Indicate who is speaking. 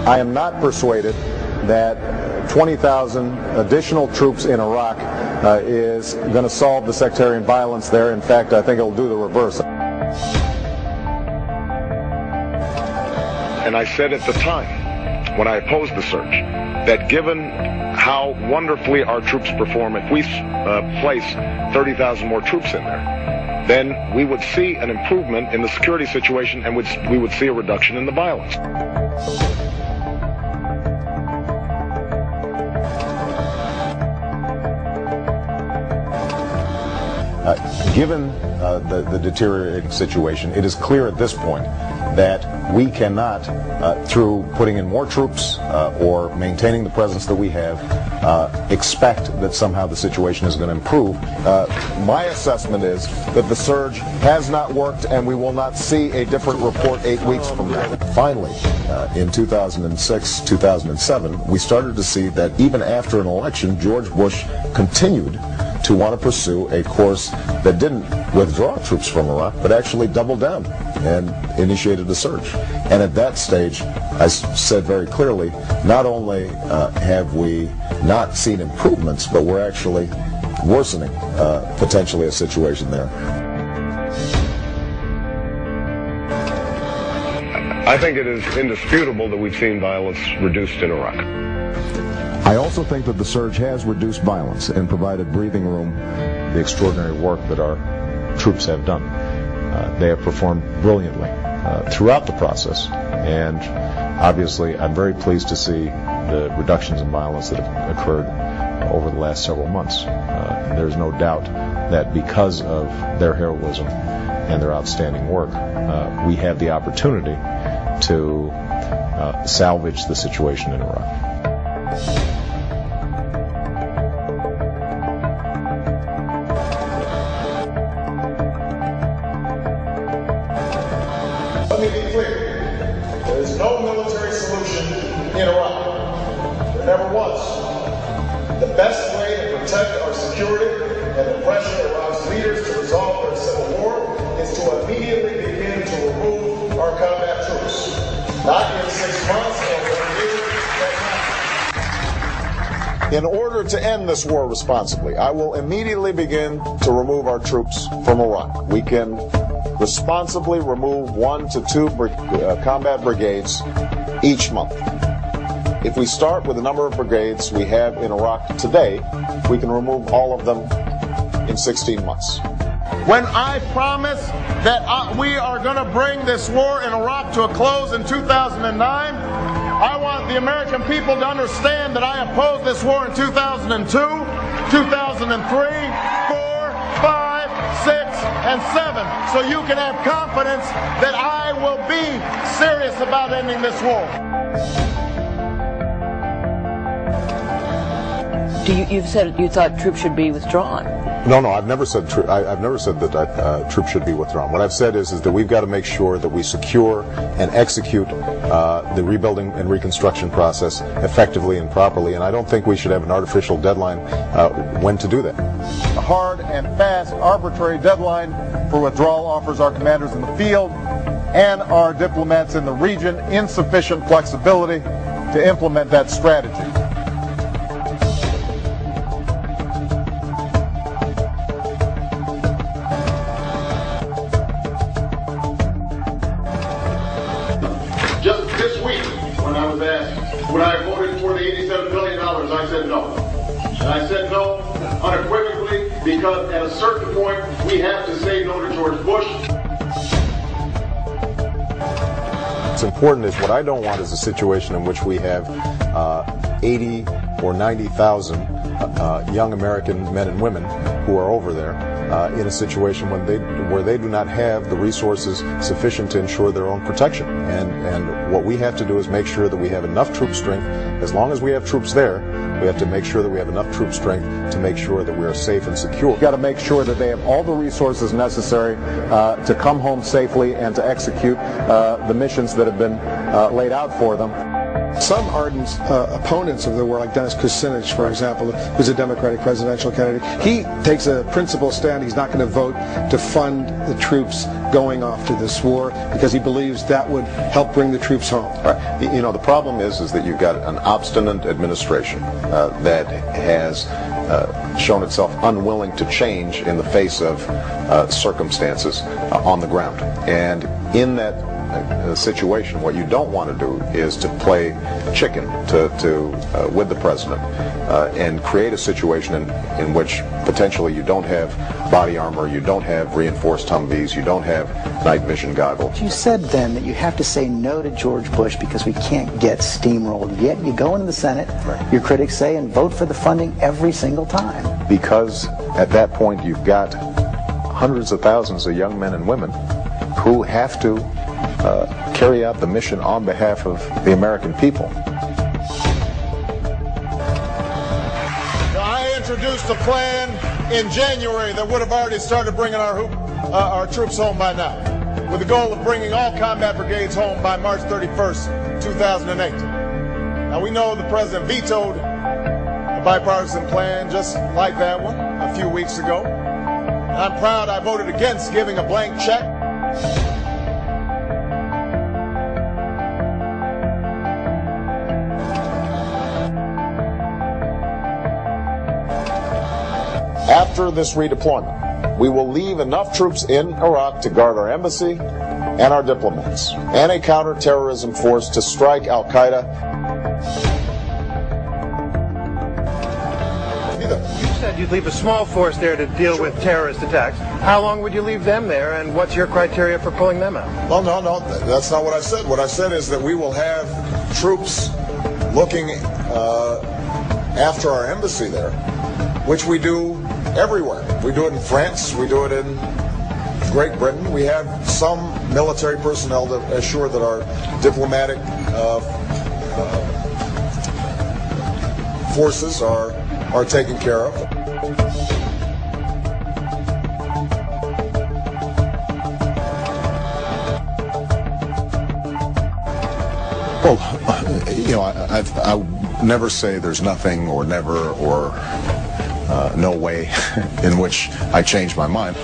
Speaker 1: I am not persuaded that 20,000 additional troops in Iraq is going to solve the sectarian violence there. In fact, I think it'll do the reverse.
Speaker 2: And I said at the time, when I opposed the surge, that given how wonderfully our troops perform, if we place 30,000 more troops in there, then we would see an improvement in the security situation, and we would see a reduction in the violence.
Speaker 1: Given the deteriorating situation, it is clear at this point that we cannot, through putting in more troops or maintaining the presence that we have, expect that somehow the situation is going to improve. My assessment is that the surge has not worked, and we will not see a different report 8 weeks from now. Finally, in 2006, 2007, we started to see that even after an election, George Bush continued to want to pursue a course that didn't withdraw troops from Iraq, but actually doubled down and initiated a surge. And at that stage, I said very clearly, not only have we not seen improvements, but we're actually worsening potentially a situation there.
Speaker 2: I think it is indisputable that we've seen violence reduced in Iraq.
Speaker 1: I also think that the surge has reduced violence and provided breathing room. The extraordinary work that our troops have done. They have performed brilliantly throughout the process, and obviously I'm very pleased to see the reductions in violence that have occurred over the last several months. There's no doubt that because of their heroism and their outstanding work, we have the opportunity to salvage the situation in Iraq.
Speaker 3: Let me be clear. There is no military solution in Iraq. There never was. The best way to protect our security and the pressure of Iraq's leaders to resolve their civil war is to immediately begin to remove our combat troops. Not in 6 months or 1 year. In order to end this war responsibly, I will immediately begin to remove our troops from Iraq. We can responsibly remove 1 to 2 combat brigades each month. If we start with the number of brigades we have in Iraq today, we can remove all of them in 16 months.
Speaker 4: When I promise that we are going to bring this war in Iraq to a close in 2009, I want the American people to understand that I opposed this war in 2002, 2003, 4, 5, 6, and 7. So you can have confidence that I will be serious about ending this war.
Speaker 5: You've said you thought troops should be withdrawn.
Speaker 1: No, I've never said that troops should be withdrawn. What I've said is that we've got to make sure that we secure and execute the rebuilding and reconstruction process effectively and properly, and I don't think we should have an artificial deadline when to do that.
Speaker 4: A hard and fast, arbitrary deadline for withdrawal offers our commanders in the field and our diplomats in the region insufficient flexibility to implement that strategy.
Speaker 3: Just this week, when I was asked, would I have voted for the $87 billion, I said no. And I said no unequivocally because at a certain point, we have to say no to George Bush.
Speaker 1: What's important is what I don't want is a situation in which we have 80 or 90,000 young American men and women who are over there in a situation where they do not have the resources sufficient to ensure their own protection. And what we have to do is make sure that we have enough troop strength. As long as we have troops there, we have to make sure that we have enough troop strength to make sure that we are safe and secure.
Speaker 4: We've got to make sure that they have all the resources necessary to come home safely and to execute the missions that have been laid out for them.
Speaker 6: some ardent opponents of the war, like Dennis Kucinich, for example, who's a Democratic presidential candidate, he takes a principled stand. He's not going to vote to fund the troops going off to this war because he believes that would help bring the troops home.
Speaker 1: Right. You know, the problem is that you've got an obstinate administration that has shown itself unwilling to change in the face of circumstances on the ground. And in that situation, what you don't want to do is to play chicken with the president and create a situation in which potentially you don't have body armor, you don't have reinforced Humvees, you don't have night vision goggles.
Speaker 7: You said then that you have to say no to George Bush because we can't get steamrolled. Yet you go into the Senate,
Speaker 1: right.
Speaker 7: Your critics say, and vote for the funding every single time.
Speaker 1: Because at that point you've got hundreds of thousands of young men and women who have to carry out the mission on behalf of the American people.
Speaker 4: I introduced a plan in January that would have already started bringing our troops home by now, with the goal of bringing all combat brigades home by March 31st, 2008. Now we know the president vetoed a bipartisan plan just like that one a few weeks ago. And I'm proud I voted against giving a blank check.
Speaker 3: After this redeployment, we will leave enough troops in Iraq to guard our embassy and our diplomats, and a counterterrorism force to strike al-Qaeda.
Speaker 8: You said you'd leave a small force there to deal with terrorist attacks. How long would you leave them there, and what's your criteria for pulling them out?
Speaker 3: Well, no, that's not what I said. What I said is that we will have troops looking after our embassy there, which we do everywhere. We do it in France, we do it in Great Britain. We have some military personnel to assure that our diplomatic forces are taken care of.
Speaker 1: Well, you know, I never say there's nothing or never or no way in which I change my mind.